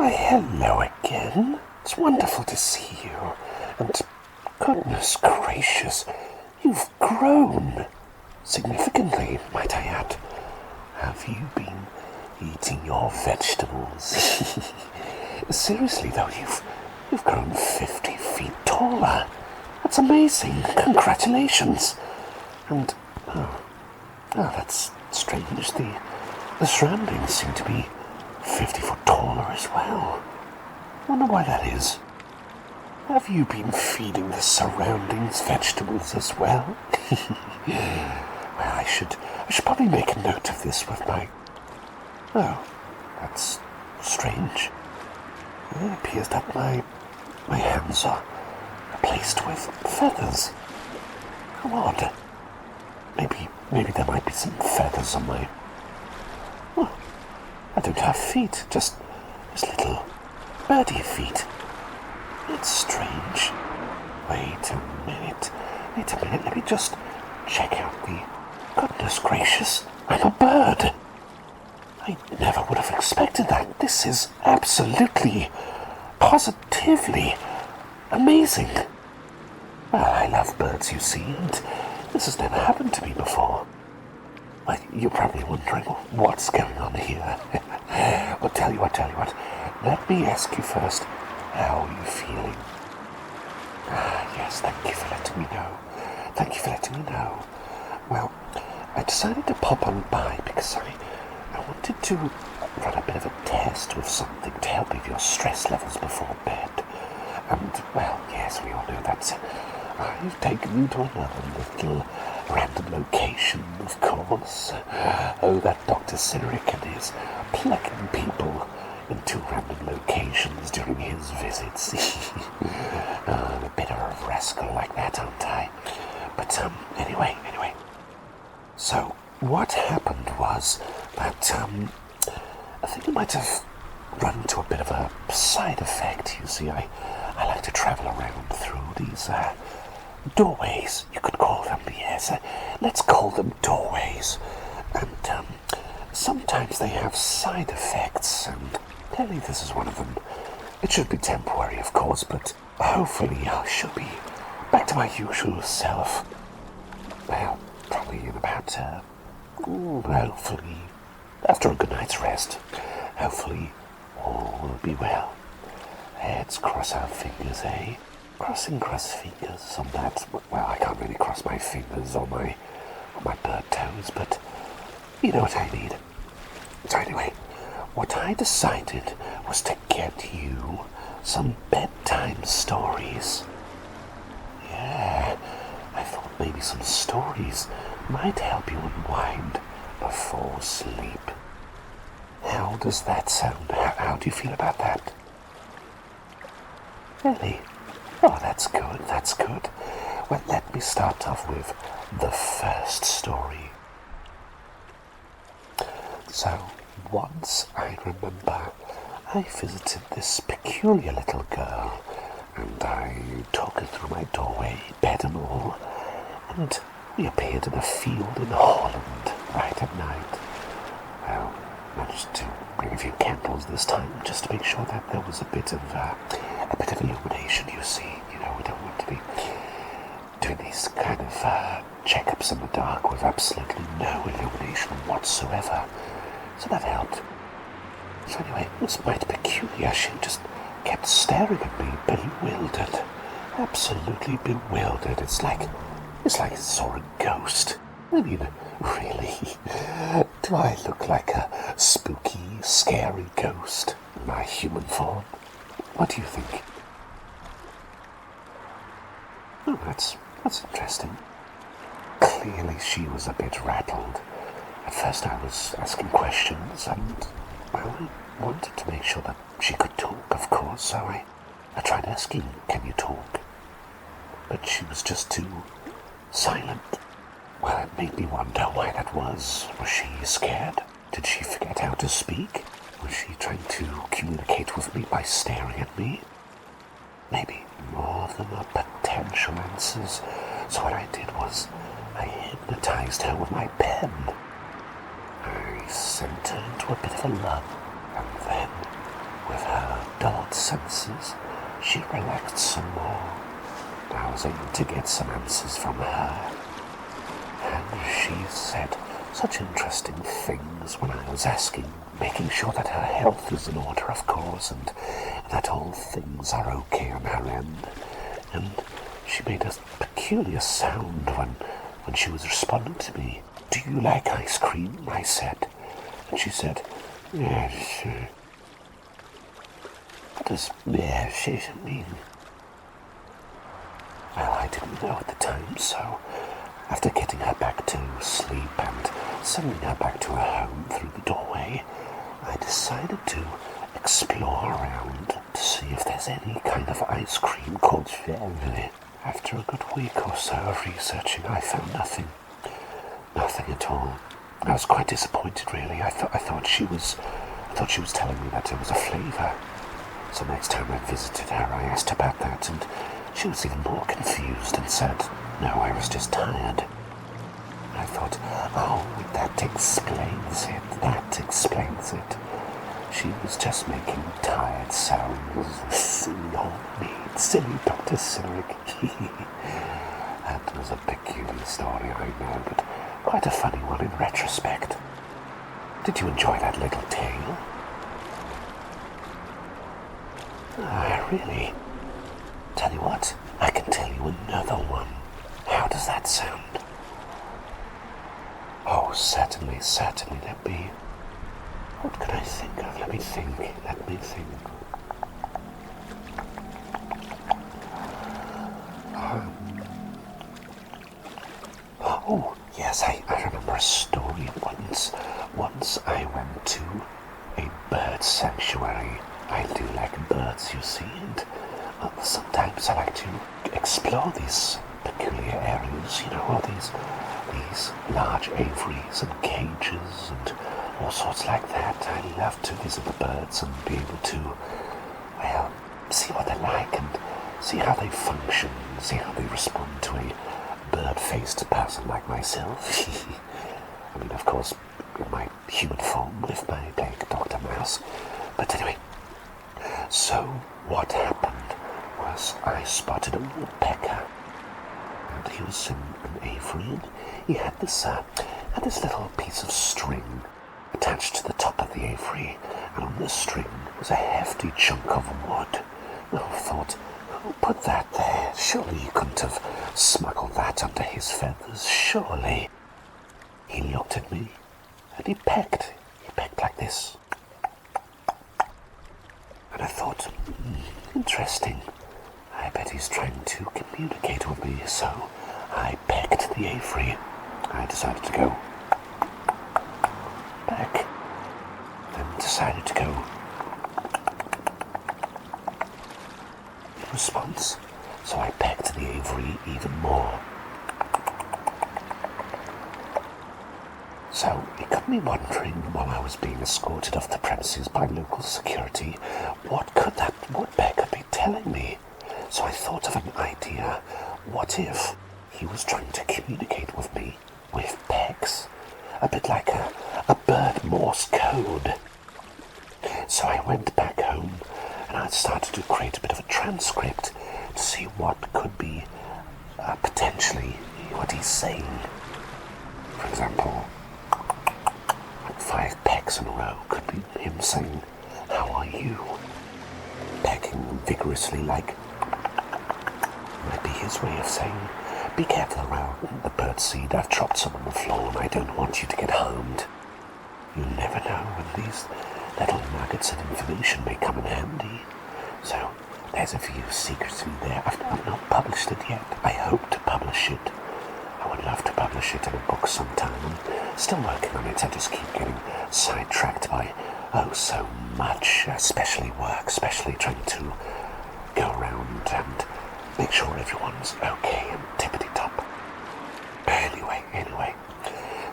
Why, hello again. It's wonderful to see you. And goodness gracious, you've grown. Significantly, might I add. Have you been eating your vegetables? Seriously though, you've grown 50 feet taller. That's amazing. Congratulations. And, oh, that's strange. The surroundings seem to be 50 foot taller as well. Wonder why that is. Have you been feeding the surroundings vegetables as well? Well, I should probably make a note of this with my... Oh, that's strange. It appears that my hands are replaced with feathers. How odd. Maybe there might be some feathers on my... Oh, I don't have feet, just little birdie feet. It's strange. Wait a minute, let me just check out the... Goodness gracious, I'm a bird! I never would have expected that. This is absolutely, positively amazing. Well, I love birds, you see, and this has never happened to me before. Well, you're probably wondering what's going on here. Well, tell you what. Let me ask you first, how are you feeling? Yes, thank you for letting me know. Well, I decided to pop on by because I wanted to run a bit of a test with something to help with your stress levels before bed. And, well, yes, we all know that I've taken you to another little random location, of course. Oh, that Dr. Cyneric and his plucking people into random locations during his visits. I'm a bit of a rascal like that, aren't I? But, anyway. So, what happened was that, I think I might have run into a bit of a side effect. You see, I like to travel around through these, doorways, you could call them, yes. Let's call them doorways. And, sometimes they have side effects, and clearly this is one of them. It should be temporary, of course, but hopefully I shall be back to my usual self. Well, probably in about, hopefully, after a good night's rest, hopefully all will be well. Let's cross our fingers, eh? Cross fingers on that. Well, I can't really cross my fingers on my bird toes, but you know what I mean. So anyway, what I decided was to get you some bedtime stories. Yeah, I thought maybe some stories might help you unwind before sleep. How does that sound? How do you feel about that? Really? Oh, that's good. Well, let me start off with the first story. So, once I remember I visited this peculiar little girl, and I took her through my doorway, bed and all, and we appeared in a field in Holland right at night. Well, managed to bring a few candles this time, just to make sure that there was a bit of illumination, you see. You know, we don't want to be doing these kind of checkups in the dark with absolutely no illumination whatsoever. So that helped. So anyway, it was quite peculiar. She just kept staring at me, bewildered. Absolutely bewildered. It's like I saw a ghost. I mean, really? Do I look like a spooky, scary ghost in my human form? What do you think? Oh, that's interesting. Clearly she was a bit rattled. At first I was asking questions and, well, I wanted to make sure that she could talk, of course, so I tried asking, can you talk? But she was just too silent. Well, it made me wonder why that was. Was she scared? Did she forget how to speak? Was she trying to communicate with me by staring at me? Maybe more of them are potential answers. So what I did was I hypnotized her with my pen. I sent her into a bit of a love, and then with her dulled senses, she relaxed some more. I was able to get some answers from her, and she said such interesting things when I was asking, making sure that her health is in order, of course, and that all things are okay on her end. And she made a peculiar sound when she was responding to me. "Do you like ice cream?" I said. And she said, "Yes." What does yes mean? Well, I didn't know at the time, so after getting her back to sleep and sending her back to her home through the doorway, I decided to explore around to see if there's any kind of ice cream called Chevrolet. After a good week or so of researching, I found nothing. Nothing at all. I was quite disappointed, really. I thought she was telling me that it was a flavour. So next time I visited her, I asked about that, and she was even more confused and said, "No, I was just tired." I thought, oh, that explains it. She was just making tired sounds. Silly old me, silly Dr. Cyneric. That was a peculiar story, I know, but quite a funny one in retrospect. Did you enjoy that little tale? Really? Tell you what, I can tell you another one. How does that sound? Oh, certainly. What could I think of? Let me think. Oh, yes, I remember a story once. Once I went to a bird sanctuary. I do like birds, you see, and sometimes I like to explore these peculiar areas, all these large aviaries and cages and all sorts like that. I love to visit the birds and be able to, well, see what they're like and see how they function, see how they respond to a bird-faced person like myself. I mean, of course, in my human form with my big Dr. Mouse. But anyway, so what happened was I spotted a woodpecker. And he was in an aviary, and he had this little piece of string attached to the top of the aviary, and on the string was a hefty chunk of wood. Well, I thought, who put that there? Surely he couldn't have smuggled that under his feathers, surely. He looked at me, and he pecked like this. And I thought, interesting. I bet he's trying to communicate with me, so I pecked the aviary. I decided to go back, then decided to go in response, so I pecked the aviary even more. So it got me wondering, while I was being escorted off the premises by local security, what could that woodpecker be telling me? So I thought of an idea. What if he was trying to communicate with me with pecks? A bit like a bird Morse code. So I went back home and I started to create a bit of a transcript to see what could be potentially what he's saying. For example, 5 pecks in a row could be him saying, "How are you?" Pecking vigorously like might be his way of saying, "Be careful around the birdseed. I've dropped some on the floor and I don't want you to get harmed." You never know when these little nuggets of information may come in handy. So there's a few secrets in there. I've not published it yet. I hope to publish it. I would love to publish it in a book sometime. I'm still working on it. I just keep getting sidetracked by so much, especially work, especially trying to go around and make sure everyone's okay and tippity-top. Anyway,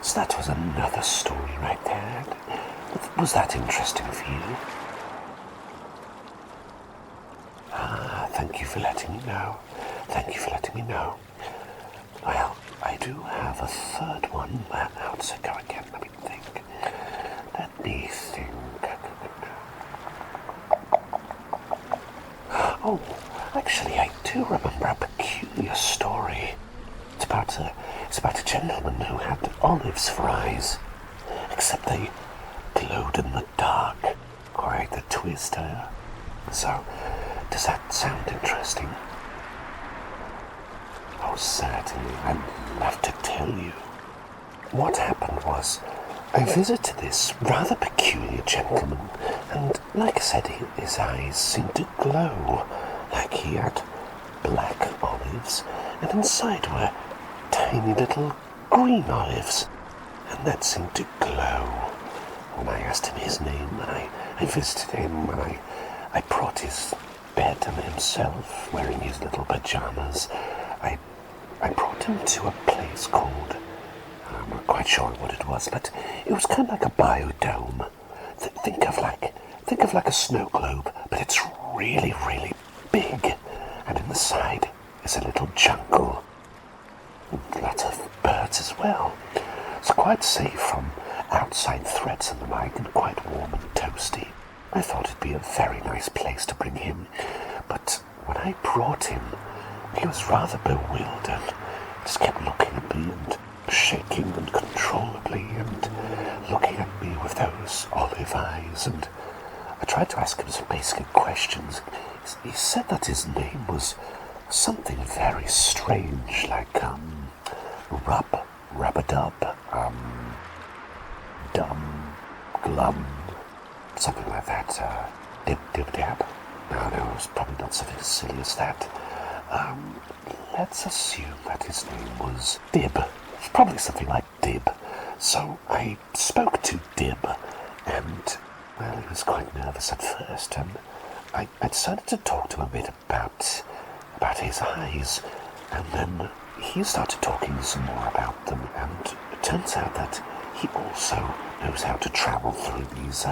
so that was another story right there. Was that interesting for you? Thank you for letting me know. Well, I do have a third one. How does it go again? Let me think. Oh, actually, I do remember a peculiar story. It's about a gentleman who had olives for eyes, except they glowed in the dark. Quite the twist, huh? So, does that sound interesting? Oh, certainly, I'd love to tell you. What happened was, I visited this rather peculiar gentleman, and like I said, his eyes seemed to glow, like he had black olives, and inside were tiny little green olives, and that seemed to glow. When I asked him his name, and I visited him, and I brought his bed and himself, wearing his little pajamas, I brought him to a place called, I'm not quite sure what it was, but it was kind of like a biodome. Think of like a snow globe, but it's really, really big. And in the side is a little jungle. And lots of birds as well. It's quite safe from outside threats in the night and quite warm and toasty. I thought it'd be a very nice place to bring him, but when I brought him, he was rather bewildered. He just kept looking at me and shaking uncontrollably and looking at me with those olive eyes, and I tried to ask him some basic questions. He said that his name was something very strange, like Rub-a-dub, Dum, Glum, something like that, Dib-dab. No, it was probably not something as silly as that. Let's assume that his name was Dib. It's probably something like Dib. So I spoke to Dib, and, well, he was quite nervous at first, and I decided to talk to him a bit about his eyes, and then he started talking some more about them, and it turns out that he also knows how to travel through these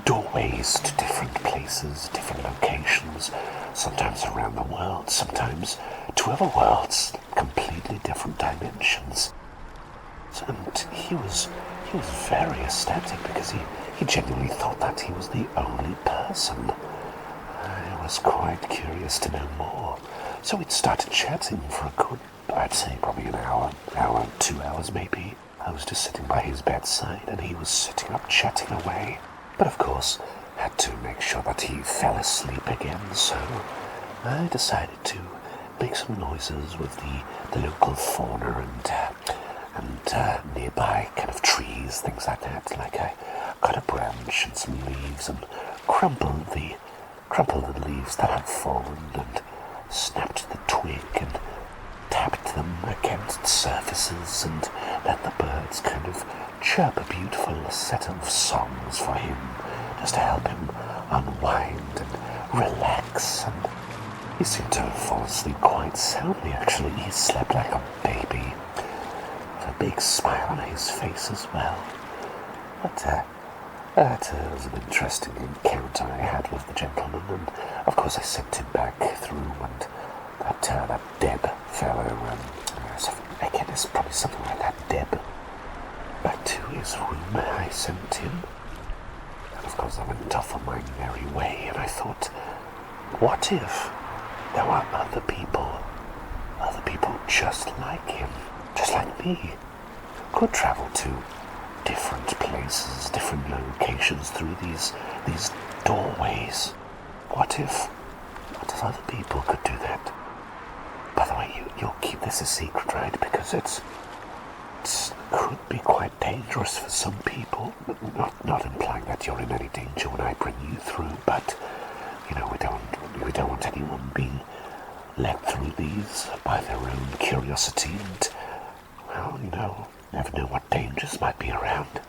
doorways to different places, different locations, sometimes around the world, sometimes to other worlds, completely different dimensions. And he was very ecstatic because he genuinely thought that he was the only person. I was quite curious to know more, so we'd started chatting for a good, I'd say probably an hour, 2 hours maybe. I was just sitting by his bedside and he was sitting up chatting away. But of course, had to make sure that he fell asleep again, so I decided to make some noises with the local fauna and nearby kind of trees, things like that. Like I cut a branch and some leaves and crumpled the leaves that had fallen and snapped the twig and tapped them against surfaces and let the birds kind of chirp a beautiful set of songs for him, just to help him unwind and relax. And he seemed to fall asleep quite soundly, actually. He slept like a baby, with a big smile on his face as well. But that was an interesting encounter I had with the gentleman, and of course I sent him back through, and that Deb fellow, again, it's probably something like that, Deb, back to his room I sent him. And of course I went off on my merry way, and I thought, what if there were other people just like him, just like me, who could travel to different places, different locations through these doorways? What if other people could do that? By the way, you'll keep this a secret, right? Because it could be quite dangerous for some people. Not implying that you're in any danger when I bring you through, but we don't want anyone being led through these by their own curiosity, and, well, never know what dangers might be around.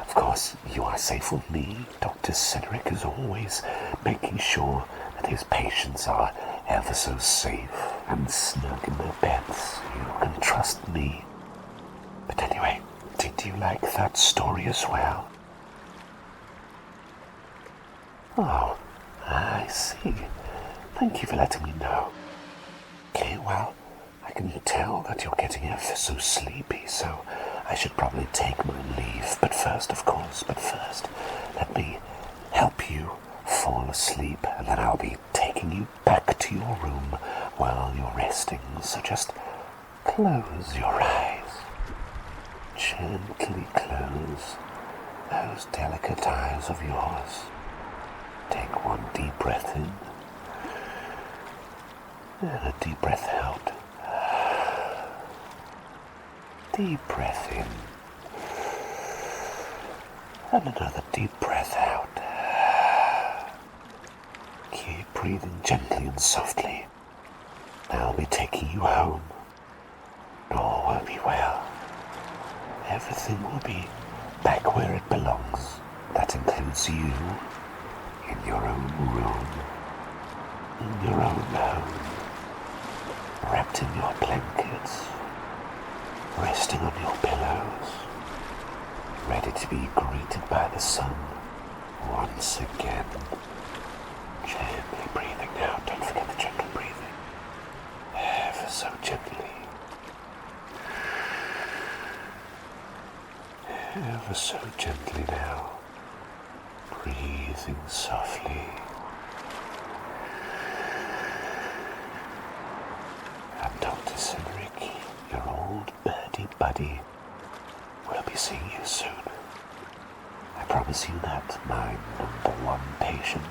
Of course, you are safe with me. Dr. Cyneric is always making sure that his patients are ever so safe and snug in their beds. You can trust me. But anyway, did you like that story as well? Oh, I see. Thank you for letting me know. Okay, well, I can tell that you're getting ever so sleepy, so I should probably take my leave. But first, let me help you fall asleep, and then I'll be taking taking you back to your room while you're resting, so just close your eyes. Gently close those delicate eyes of yours. Take one deep breath in and a deep breath out. Deep breath in and another deep breath out. Keep breathing gently and softly. I'll be taking you home. All will be well. Everything will be back where it belongs. That includes you in your own room, in your own home, wrapped in your blankets, resting on your pillows, ready to be greeted by the sun once again. Gently breathing now. Don't forget the gentle breathing. Ever so gently. Ever so gently now. Breathing softly. And Dr. Cyneric, your old birdie buddy, will be seeing you soon. I promise you that, my #1 patient.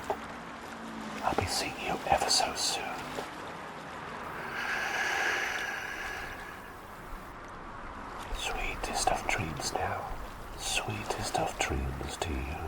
I'll be seeing you ever so soon. Sweetest of dreams now. Sweetest of dreams to you.